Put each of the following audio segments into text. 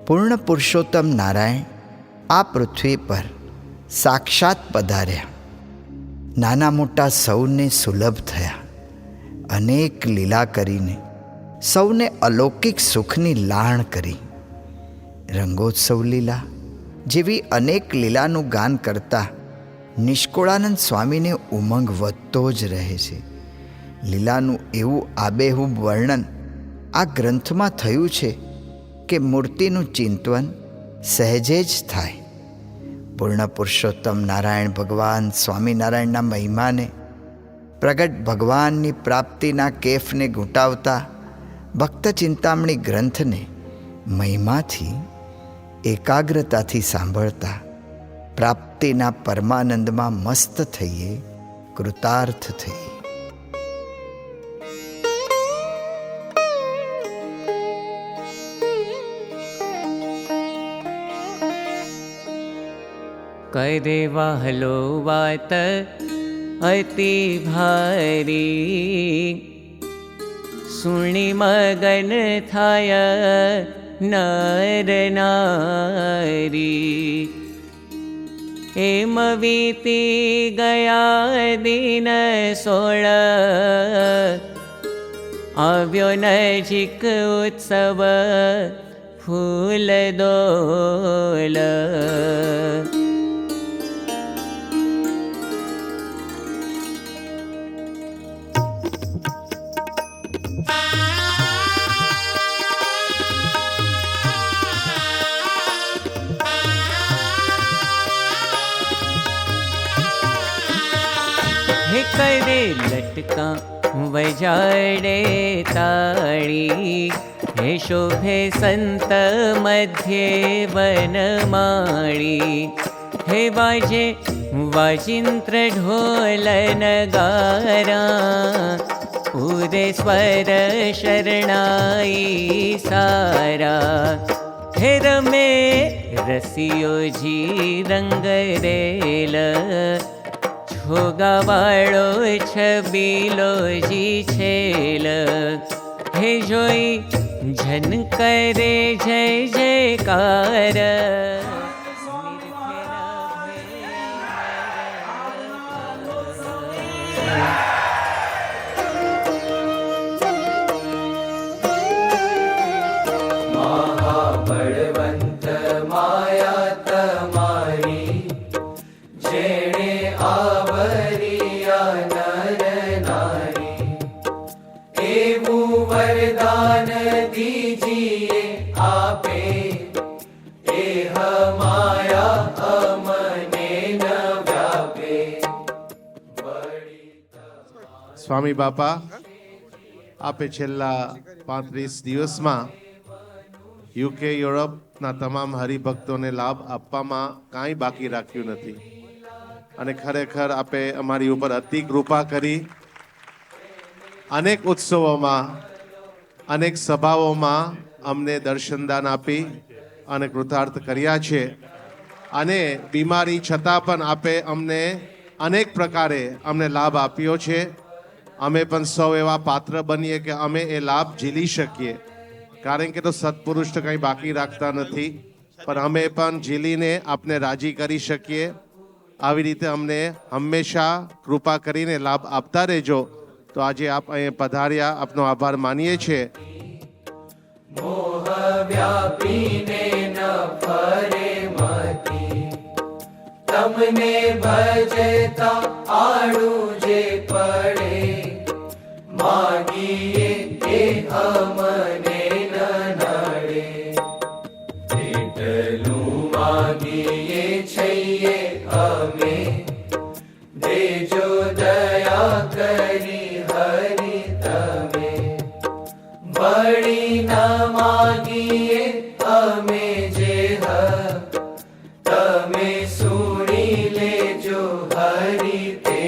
પૂર્ણ પુરુષોત્તમ નારાયણ આ પૃથ્વી પર સાક્ષાત પધાર્યા. નાના મોટા સૌને સુલભ થયા. અનેક લીલા કરીને સૌને અલૌકિક સુખની લાણ કરી. રંગોત્સવ લીલા જેવી અનેક લીલાનું ગાન કરતા નિષ્કુળાનંદ સ્વામીને ઉમંગ વધતો જ રહે છે. લીલાનું એવું આબેહૂબ વર્ણન આ ગ્રંથમાં થયું છે કે મૂર્તિનું ચિંતન સહેજે જ થાય. પૂર્ણ પુરુષોત્તમ નારાયણ ભગવાન સ્વામિનારાયણના મહિમાને, પ્રગટ ભગવાનની પ્રાપ્તિના કેફને ઘૂંટાવતા ભક્ત ચિંતામણી ગ્રંથને મહિમાથી એકાગ્રતાથી સાંભળતા પ્રાપ્તિના પરમાનંદમાં મસ્ત થઈએ, કૃતાર્થ થઈએ. કરે વહાલો વાત અતિ ભારી, સુણી મગન થાય નર નારી. એમ વીતી ગયા દિન 16, આવ્યો નજીક ઉત્સવ ફૂલ દોલ. હે કરે લટકા વજાડે તાળી, હે શોભે સંત મધ્યે વનમાળી. હે વાજે વાજિંત્ર ઢોલ નગારા, પૂરે સ્વર શરણાઈ સારા. હે રમે રસિયોજી રંગ રેલ, ભોગાવાળો છબીલો જી છેલ. હે જોઈ જન કરે જય જયકાર, મહાબળવંત માયા તમારી, જેણે આવરિયા નર નારી. એવું વરદાન દીજીએ આપે, એહ માયા અમને ન વ્યાપે. સ્વામી બાપા, આપે છેલ્લા 35 દિવસમાં યુકે યુરોપના તમામ હરિભક્તોને લાભ આપવામાં કાંઈ બાકી રાખ્યું નથી. અને ખરેખર આપે અમારી ઉપર અતિ કૃપા કરી. અનેક ઉત્સવોમાં, અનેક સભાઓમાં અમને દર્શનદાન આપી અને કૃતાર્થ કર્યા છે. અને બીમારી છતાં પણ આપે અમને અનેક પ્રકારે અમને લાભ આપ્યો છે. અમે પણ સૌ એવા પાત્ર બનીએ કે અમે એ લાભ ઝીલી શકીએ. કારણ કે તો સત્પુરુષ તો કંઈ બાકી રાખતા નથી, પણ અમે પણ ઝીલીને આપને રાજી કરી શકીએ. આવી રીતે અમને હંમેશા કૃપા કરીને લાભ આપતા રહેજો. તો આજે આપ અહીં પધાર્યા, આપનો આભાર માનીએ છીએ. મોહ વ્યાપીને ન ફરે મતી, તમને ભજતા આડું જે પડે. માગીએ એ અમને ન નડે, એટલું માગીએ છીએ અમે. દેજો દયા કરી હરિ તમે, બળી ન માગીએ અમે જે તમે સુણી લેજો હરિ તે.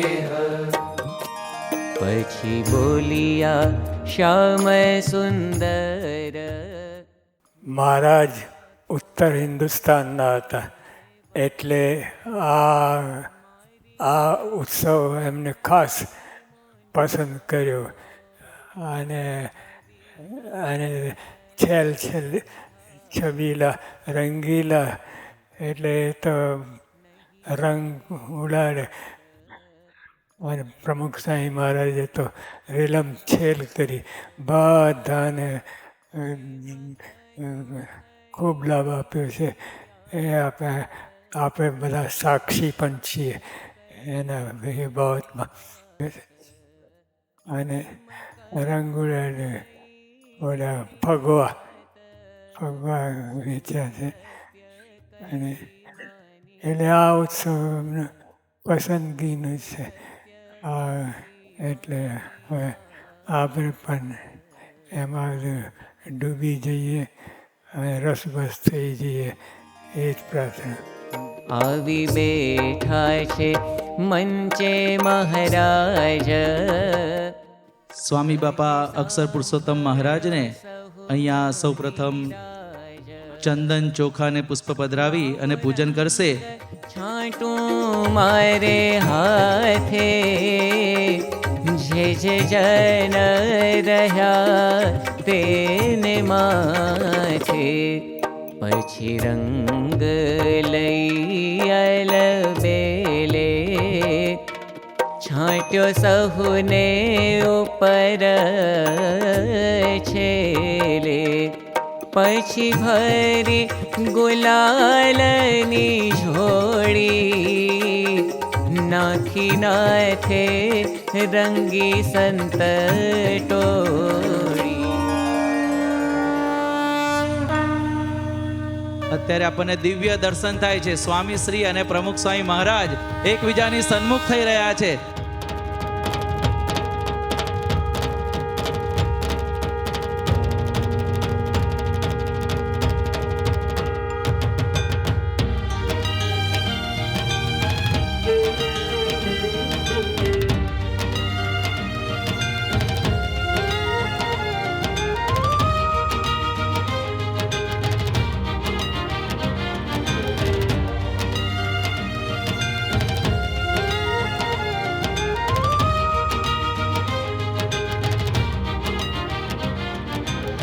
પછી બોલિયા શ્યામ સુંદર. મહારાજ ઉત્તર હિન્દુસ્તાનના હતા, એટલે આ ઉત્સવ એમને ખાસ પસંદ કર્યો. અને છબીલા રંગીલા એટલે એ તો રંગ ઉડાડે. અને પ્રમુખ સાંઈ મહારાજે તો રેલમ છેલ કરી બધાને ખૂબ લાભ આપ્યો છે. એ આપણે બધા સાક્ષી પણ છીએ એના એ બાબતમાં. અને રંગ ઉડાડે ઓલા ફગવા વેચ્યા છે. અને એટલે આ ઉત્સવ પસંદગીનું છે. એટલે હવે આપણે પણ એમાં ડૂબી જઈએ અને રસબસ થઈ જઈએ એ જ પ્રાર્થના. આવી બેઠા છે મંચે મહારાજ. સ્વામી બાપા અક્ષર પુરુષોત્તમ મહારાજને અહીંયા સૌપ્રથમ ચંદન ચોખા ને પુષ્પ પધરાવી અને પૂજન કરશે. છાંટું મારે હાથે જે જન રહ્યા તેને માથે. પછી રંગ લઈ અલબેલે છાંટ્યો સહુને ઉપર છેલે. પછી ભરી ગુલાલની ઝોળી નાખી નાથે રંગી સંત ટોળી. અત્યારે આપણને દિવ્ય દર્શન થાય છે. સ્વામી શ્રી અને પ્રમુખ સ્વામી મહારાજ એકબીજાની સન્મુખ થઈ રહ્યા છે.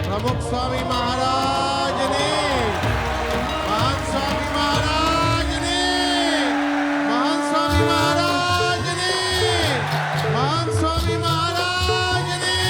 પ્રમુખ સ્વામી મહારાજની, મહાન સ્વામી મહારાજની, મહાન સ્વામી મહારાજની, મહાન સ્વામી મહારાજની.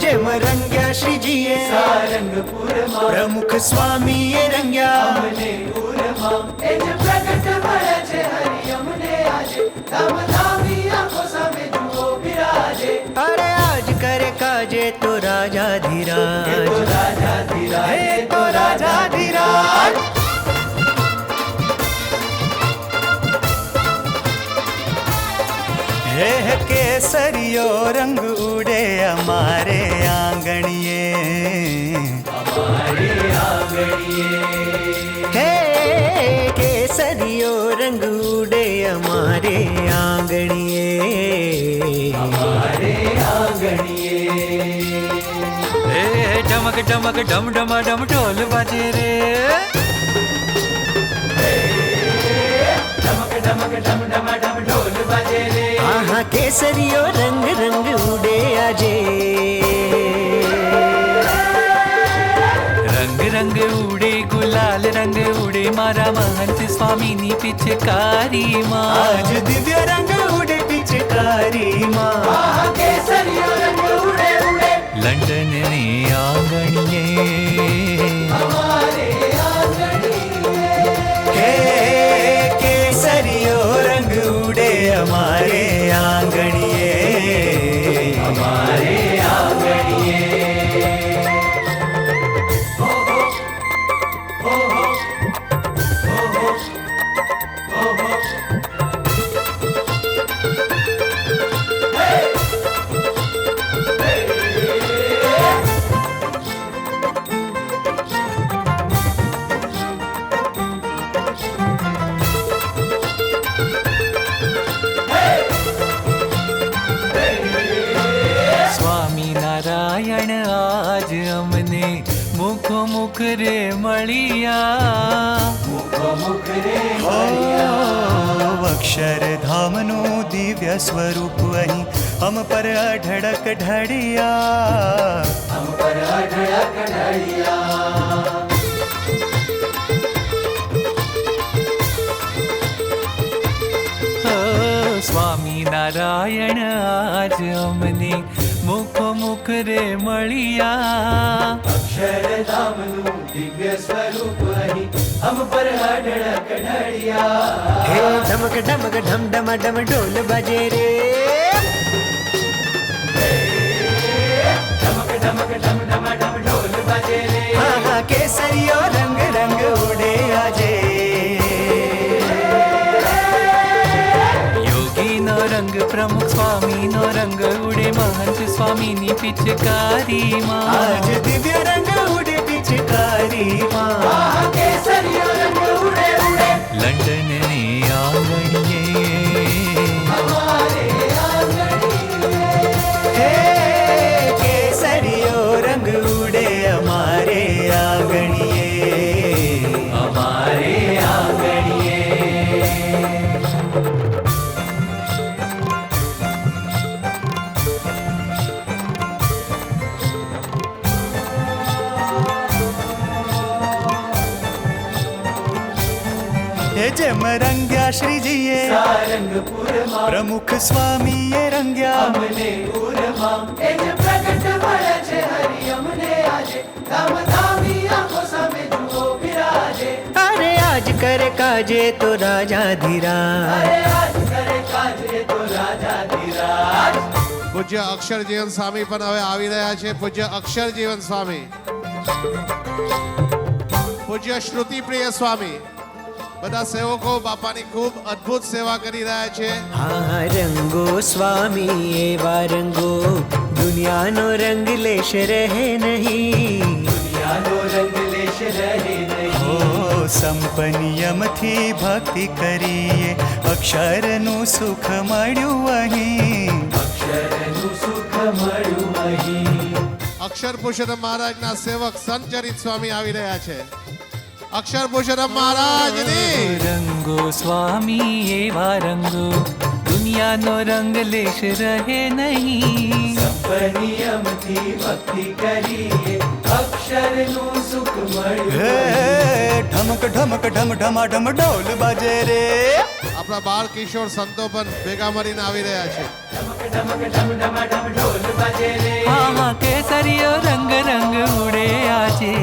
જેમ રંગ્યા શ્રીજીએ સારંગપુરમાં, પ્રમુખ સ્વામીએ રંગ્યા અમને પુરમાં. એ જ પ્રગટ મળે છે હરિ અમને આજે, ધામધામી આંખો સામે જુઓ બિરાજે. અરે આજ કરે કાજે તો રાજાધીરાજ, હે તો રાજાધીરાજ. હે કેસરિયો રંગ ઉડે અમારે આંગણીએ, અમારે આંગણીએ. હે કેસરિયો રંગ ઉડે અમારે આંગણીએ, અમારે આંગણીએ. હે ઢમક ઢમક ઢમ ઢમા ઢમ ઢોલ બાજે રે. ઢમક ઢમક ઢમ ઢમા ઢમ ઢોલ બાજે રે. આહા કેસરિયો રંગ રંગ ઉડે આજે, રંગ રંગ ઉડે ગુલાલ રંગ ઉડે મારા મહંત સ્વામીની પિચકારીમાં. આજ દિવ્ય રંગ ઉડે પિચકારીમાં. આહા કેસરિયો રંગ ઉડે ઉડે લંડનની આંગણીએ, અમારે આંગણીએ. હે કેસરિયો રંગ ઉડે અમારે આંગણીએ, અમારે આંગણીએ. અમને મુખો મુખ રે મળિયા અક્ષરધામનું દિવ્ય સ્વરૂપ અહીં હમ પર અઢળક ઢળિયા સ્વામી નારાયણ આજ અમને મુખો મુખ રે મળિયા અક્ષરધામનું દિવ્ય સ્વરૂપ અહીં હમ પર અઢળક ઢળિયા હે ધમક ધમક ઢમ ઢમ ઢમ ઢોલ બજે રે ધમક ધમક ઢમ ઢમ ઢમ ઢોલ બજે રે હા હા કેસરીઓ રંગ રંગ ઉડે આજે યોગીનો રંગ પ્રમુખ સ્વામીનો રંગ ઉડે મહંત સ્વામીની પિચકારીમાં આજ દિવ્ય રંગ ઉડે પિચકારીમાં કેસરીઓ રંગ ઉડે ઉડે લંડનની આંગણીએ હે કેસરીઓ રંગ ઉડે અમારે આંગણીએ જેમ રંગ્યા શ્રીજીએ સારંગપુરમાં પ્રમુખ સ્વામીએ રંગ્યા અમને પુરમાં એ જ પ્રગટ મળે છે હરિ અમને આજે ધામધામી આંખો સામે જુઓ બિરાજે અરે આજ કરે કાજે તો રાજા ધીરાજ અરે આજ કરે કાજે તો રાજા ધીરાજ પૂજ્ય અક્ષર જીવન સ્વામી પણ હવે આવી રહ્યા છે. પૂજ્ય અક્ષર જીવન સ્વામી, પૂજ્ય શ્રુતિ પ્રિય સ્વામી, બધા સેવકો બાપાની ખૂબ અદ્ભુત સેવા કરી રહ્યા છે. હા રંગો સ્વામી એવા રંગો દુનિયાનો રંગ લેશ રહે નહીં, દુનિયાનો રંગ લેશ રહે નહીં. ઓ સંપનિયમથી ભક્તિ કરીએ અક્ષરનું સુખ મળ્યું અહીં, અક્ષરનું સુખ મળ્યું અહીં. અક્ષર પુરુષોત્તમ મહારાજના સેવક સંચરિત સ્વામી આવી રહ્યા છે. અક્ષર પુરુષોત્તમ મહારાજની રંગો સ્વામી એવા રંગો દુનિયાનો રંગ લેશ રહે નહીં, સંપનિયમથી ભક્તિ કરીએ અક્ષરનું સુખ મળ્યું. હે ઢમક ઢમક ઢમ ઢમા ઢમ ઢોલ બાજે રે. આપણા બાળ કિશોર સંતો પણ ભેગા મળીને આવી રહ્યા છે. ઢમક ઢમક ઢમ ઢમા ઢમ ઢોલ બાજે રે. હા કેસરીઓ રંગ રંગ ઉડે આજે.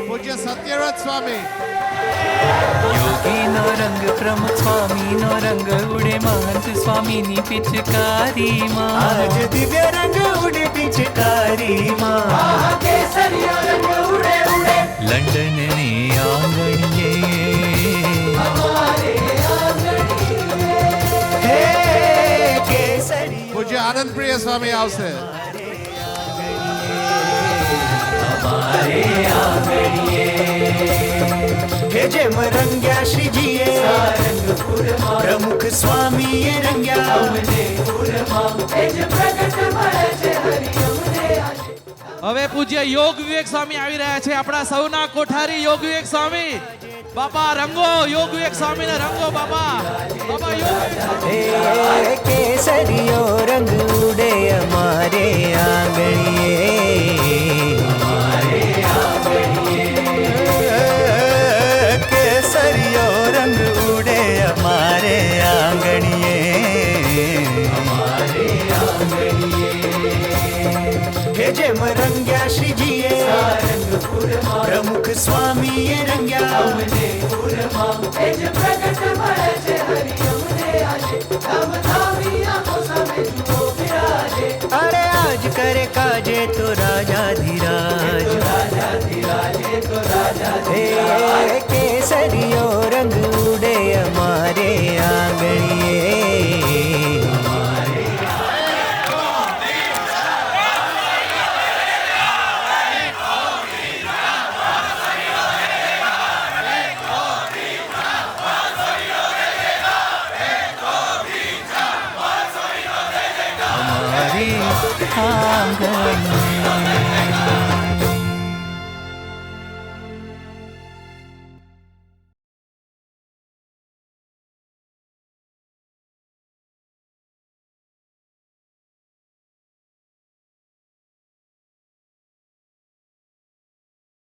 પૂજ્ય સત્યવ્રત સ્વામી, યોગીનો રંગ પ્રમુખ સ્વામીનો રંગ ઉડે મહંત સ્વામીની પિચકારીમાં આજ દિવ્ય રંગ ઉડે પિચકારીમાં કેસરીયો રંગ ઉડે ઉડે લંડનની આંગણીએ અમારે આંગણીએ. હે કેસરી પૂજ્ય આનંદ પ્રિય સ્વામી આવશે. અમારે આંગણીએ. હે જેમ રંગ્યા શ્રીજીએ સારંગપુરમાં પ્રમુખ સ્વામીએ રંગ્યા અમને પુરમાં. એ જ પ્રગટ મળે છે હરિ અમને આજે. હવે પૂજ્ય યોગ વિવેક સ્વામી આવી રહ્યા છે. આપણા સૌના કોઠારી યોગ વિવેક સ્વામી. બાપા રંગો યોગ વિવેક સ્વામી ને રંગો બાપા. બાપા યોગ હે કેસરીયો રંગ ઉડે અમારે આંગણીએ. કેસરીયો રંગ ઉડે અમારે આંગણીએ. હે જેમ રંગ્યા શ્રીજીએ સારંગપુરમાં પ્રમુખ સ્વામીએ રંગ્યા અમને પુરમાં. એ જ પ્રગટ મળે છે હરિ અમને આજે ધામધામી આંખો સામે જુઓ બિરાજે. અરે આજ કરે કાજે તો રાજા ધીરાજ, રાજા ધીરાજે તો રાજા ધીરાજ. કેસરીયો રંગ ઉડે અમારે આંગણીએ. અમારી આંગણીએ